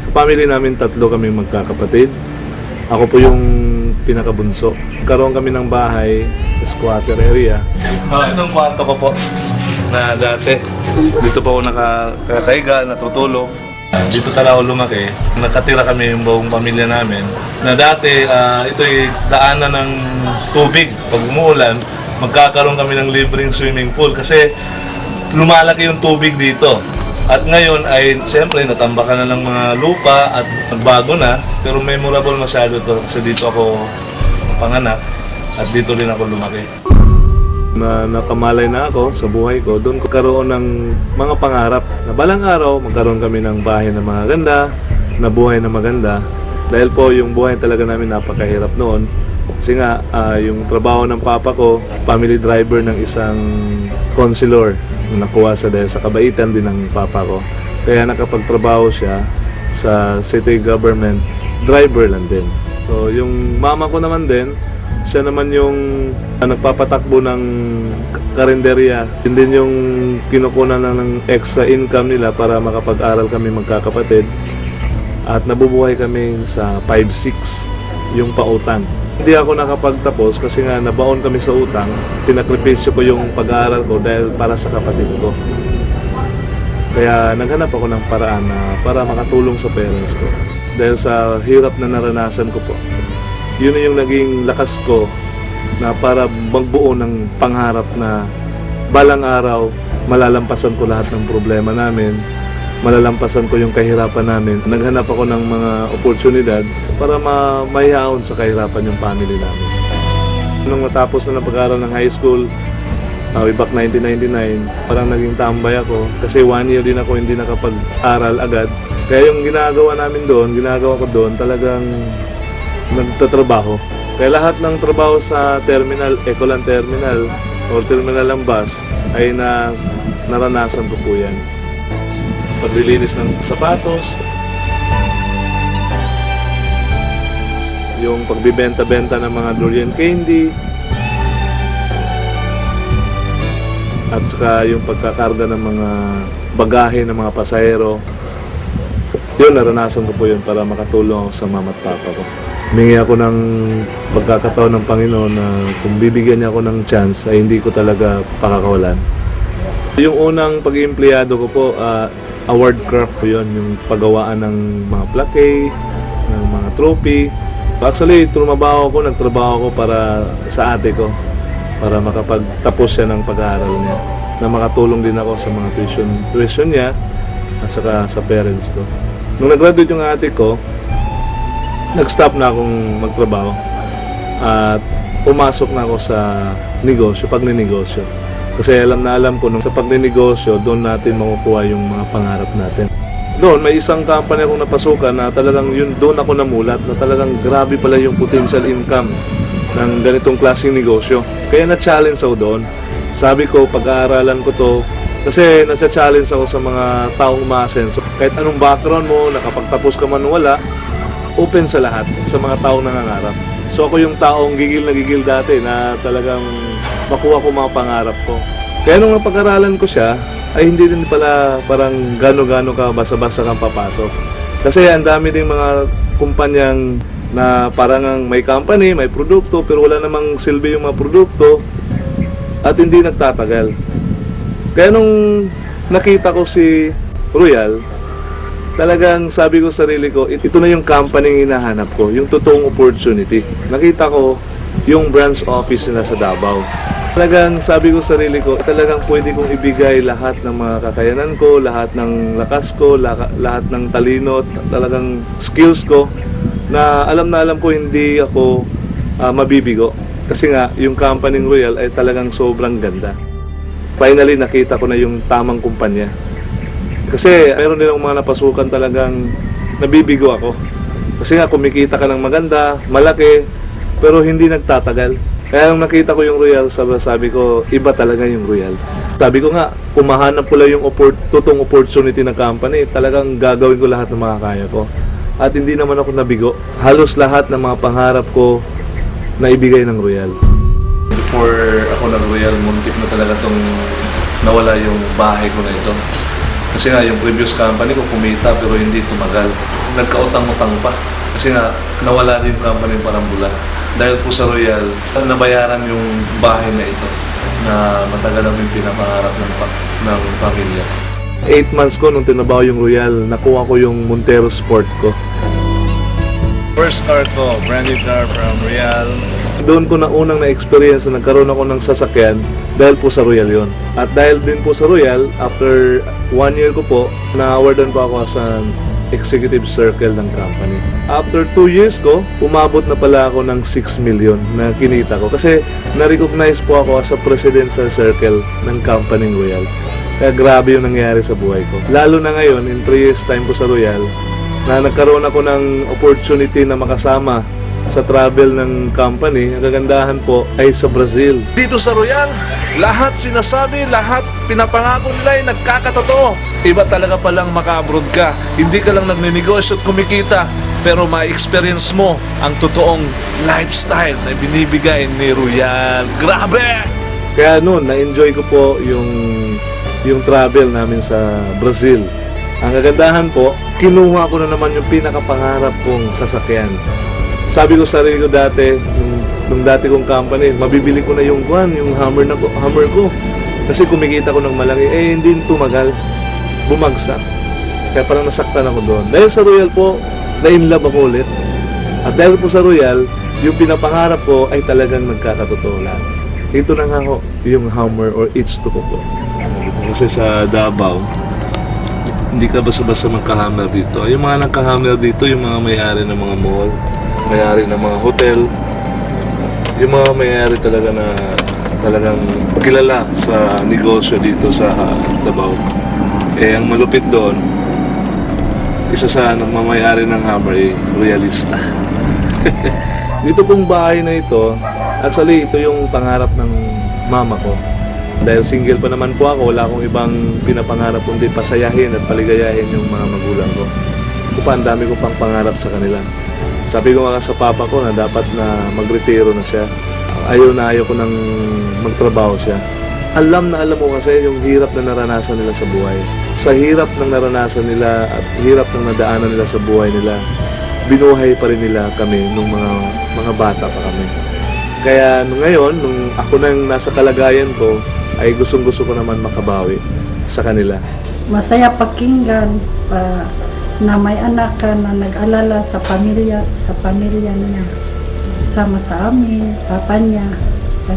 Family namin, 3 kaming magkakapatid. Ako po yung pinakabunso. Karoon kami ng bahay sa squatter area. Itong kwarto ko po na dati. Dito po ako nakakaiga, natutulog. Dito talaga ako lumaki. Nakatira kami yung buong pamilya namin. Na dati, ito'y daanan ng tubig. Pag umuulan, magkakaroon kami ng libreng swimming pool kasi lumalaki yung tubig dito. At ngayon ay siyempre natambakan na ng mga lupa at nagbago na, pero memorable masyado to kasi dito ako panganak at dito rin ako lumaki. Nakamalay na ako sa buhay ko, doon ko karoon ng mga pangarap na balang araw magkaroon kami ng bahay na maganda, na buhay na maganda. Dahil po yung buhay talaga namin napakahirap noon. Kasi nga yung trabaho ng papa ko, family driver ng isang counselor. Nakuha sa dahil sa kabaitan din ng papa ko. Kaya nakapagtrabaho siya sa city government, driver lang din. So yung mama ko naman din, siya naman yung nagpapatakbo ng karinderya. Yun din yung kinukunan ng extra income nila para makapag-aral kami magkakapatid. At nabubuhay kami sa 5-6 yung pautang. Hindi ako nakapagtapos kasi nga nabaon kami sa utang. Tinakripisyo ko yung pag-aaral ko dahil para sa kapatid ko. Kaya naghanap ako ng paraan na para makatulong sa parents ko. Dahil sa hirap na naranasan ko po. Yun yung naging lakas ko na para magbuo ng pangarap na balang araw malalampasan ko lahat ng problema namin. Malalampasan ko yung kahirapan namin. Naghanap ako ng mga oportunidad para mahihaon sa kahirapan yung family namin. Nung matapos na ng pag-aaral ng high school, way back 1999, parang naging tambay ako kasi 1 year din ako hindi nakapag-aral agad. Kaya yung ginagawa ko doon, talagang nagtatrabaho. Kaya lahat ng trabaho sa terminal, Ecoland Terminal or Terminal ng bus ay naranasan ko po yan. Paglilinis ng sapatos, yung pagbibenta-benta ng mga durian candy, at saka yung pagkakarga ng mga bagahe ng mga pasahero. Yun, naranasan ko po yun para makatulong ako sa mama at papa ko. Humingi ako ng pagkakataon ng Panginoon na kung bibigyan niya ako ng chance ay hindi ko talaga pakakawalan. Yung unang pag-iempleyado ko po, award craft po yun, yung paggawaan ng mga plaque, ng mga trophy. Actually, nagtrabaho ko para sa ate ko, para makapagtapos siya ng pag-aaral niya, na makatulong din ako sa mga tuition niya at saka sa parents ko. Nung nag-graduate yung ate ko, nag-stop na akong magtrabaho at pumasok na ako sa negosyo, pagninegosyo. Kasi alam ko nung sa pagninegosyo, doon natin makukuha yung mga pangarap natin. Doon, may isang company akong napasukan na talagang doon ako namulat na talagang grabe pala yung potential income ng ganitong klaseng negosyo. Kaya na-challenge ako doon. Sabi ko, pag-aaralan ko to, kasi nasa-challenge ako sa mga taong umaasenso. Kahit anong background mo, nakapagtapos ka man wala, open sa lahat, sa mga taong nangangarap. So ako yung taong gigil na gigil dati na talagang makuha ko mga pangarap ko. Kaya nung napag-aralan ko siya, ay hindi din pala parang gano-gano ka basa-basa kang papasok. Kasi ang dami ding mga kumpanyang na parang may company, may produkto, pero wala namang silbi yung mga produkto at hindi nagtatagal. Kaya nung nakita ko si Royal, talagang sabi ko sa sarili ko, ito na yung company hinahanap ko, yung totoong opportunity. Nakita ko yung branch office nila sa Davao. Talagang sabi ko sa sarili ko, talagang pwede kong ibigay lahat ng mga kakayanan ko, lahat ng lakas ko, lahat ng talino, talagang skills ko, na alam ko hindi ako mabibigo. Kasi nga, yung company Royal ay talagang sobrang ganda. Finally, nakita ko na yung tamang kumpanya. Kasi meron din akong mga napasukan talagang nabibigo ako. Kasi nga, kumikita ka ng maganda, malaki, pero hindi nagtatagal. Kaya nung nakita ko yung Royal, sabi ko, iba talaga yung Royal. Sabi ko nga, kung mahanap ko lang yung totoong opportunity ng company, talagang gagawin ko lahat ng mga kaya ko. At hindi naman ako nabigo. Halos lahat ng mga pangarap ko na ibigay ng Royal. Before ako nag-Royal, muntik na talaga nawala yung bahay ko na ito. Kasi nga yung previous company ko kumita pero hindi tumagal. Nagkautang-utang pa. Kasi nga nawala din yung company parang bula. Dahil po sa Royal, nabayaran yung bahay na ito na matagal namin pinapangarap ng pamilya. 8 months ko nung tinabaho yung Royal, nakuha ko yung Montero Sport ko. First car ko, brand new car from Royal. Doon ko na unang na-experience na nagkaroon ako ng sasakyan dahil po sa Royal yon. At dahil din po sa Royal, after 1 year ko po, na-awardan po ako sa executive circle ng company. After 2 years ko, umabot na pala ako ng 6 million na kinita ko. Kasi na-recognize po ako as a presidential circle ng company Royal. Kaya grabe yung nangyari sa buhay ko. Lalo na ngayon, in 3 years time ko sa Royal, na nagkaroon ako ng opportunity na makasama sa travel ng company. Ang kagandahan po ay sa Brazil. Dito sa Royal, lahat sinasabi, lahat pinapangako nila ay nagkakatotoo. Iba talaga palang maka-abroad ka. Hindi ka lang nagninegosyo at kumikita, pero ma-experience mo ang totoong lifestyle na binibigay ni Royal. Grabe! Kaya noon, na-enjoy ko po yung travel namin sa Brazil. Ang kagandahan po, kinuha ko na naman yung pinakapangarap kong sasakyan. Sabi ko sa sarili ko dati, nung dati kong company, mabibili ko na yung hammer ko. Kasi kumikita ko ng malaki, hindi tumagal. Bumagsak. Kaya parang nasaktan ako doon. Dahil sa Royal po, na-inlove ako ulit. At dahil po sa Royal, yung pinapangarap ko ay talagang nagkakatotoo lang. Ito na nga ho, yung hammer or H2 ko po. Kasi sa Davao, hindi ka basta-basta magkahammer dito. Yung mga nagkahammer dito, yung mga may-ari ng mga mall, may-ari ng mga hotel, yung mga may-ari talaga na talagang kilala sa negosyo dito sa Davao. Ang malupit doon, isa sa nagmamayari ng hammer ay royalista. Dito pong bahay na ito, actually ito yung pangarap ng mama ko. Dahil single pa naman po ako, wala akong ibang pinapangarap kundi pasayahin at paligayahin yung mga magulang ko. Ako pa, ang dami ko pang pangarap sa kanila. Sabi ko nga sa papa ko na dapat na magretiro na siya. Ayaw ko nang magtrabaho siya. Alam na alam ko kasi yung hirap na naranasan nila sa buhay. Sa hirap ng naranasan nila at hirap ng nadaanan nila sa buhay nila, binuhay pa rin nila kami nung mga bata pa kami. Kaya ngayon, nung ako nang nasa kalagayan ko, ay gustong-gusto ko naman makabawi sa kanila. Masaya pakinggan na may anak ka na nag-alala sa pamilya niya. Sama sa amin, papa niya.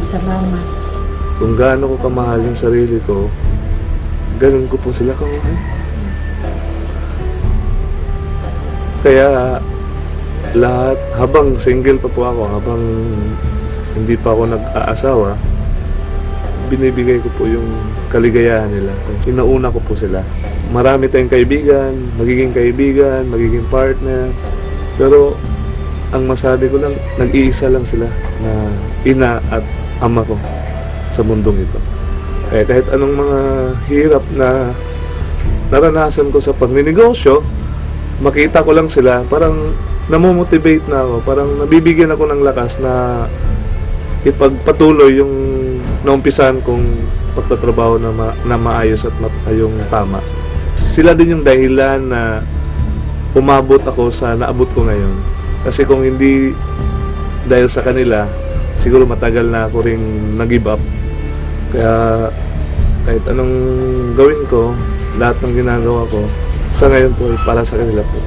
Salamat. Kung gaano ko kamahal yung sarili ko, ganun ko po sila kamahal. Kaya lahat, habang single pa po ako, habang hindi pa ako nag-aasawa, binibigay ko po yung kaligayahan nila. Inauna ko po sila. Marami tayong kaibigan, magiging partner. Pero ang masabi ko lang, nag-iisa lang sila na ina at ama ko sa mundong ito. Kaya kahit anong mga hirap na naranasan ko sa pagninegosyo, makita ko lang sila, parang namomotivate na ako, parang nabibigyan ako ng lakas na ipagpatuloy yung naumpisan kong pagtatrabaho na maayos at yung tama. Sila din yung dahilan na umabot ako sa naabot ko ngayon. Kasi kung hindi dahil sa kanila, siguro matagal na ako ring nag-give up. Kaya kahit anong gawin ko, lahat ng ginagawa ko, sa ngayon po ay para sa kanila po.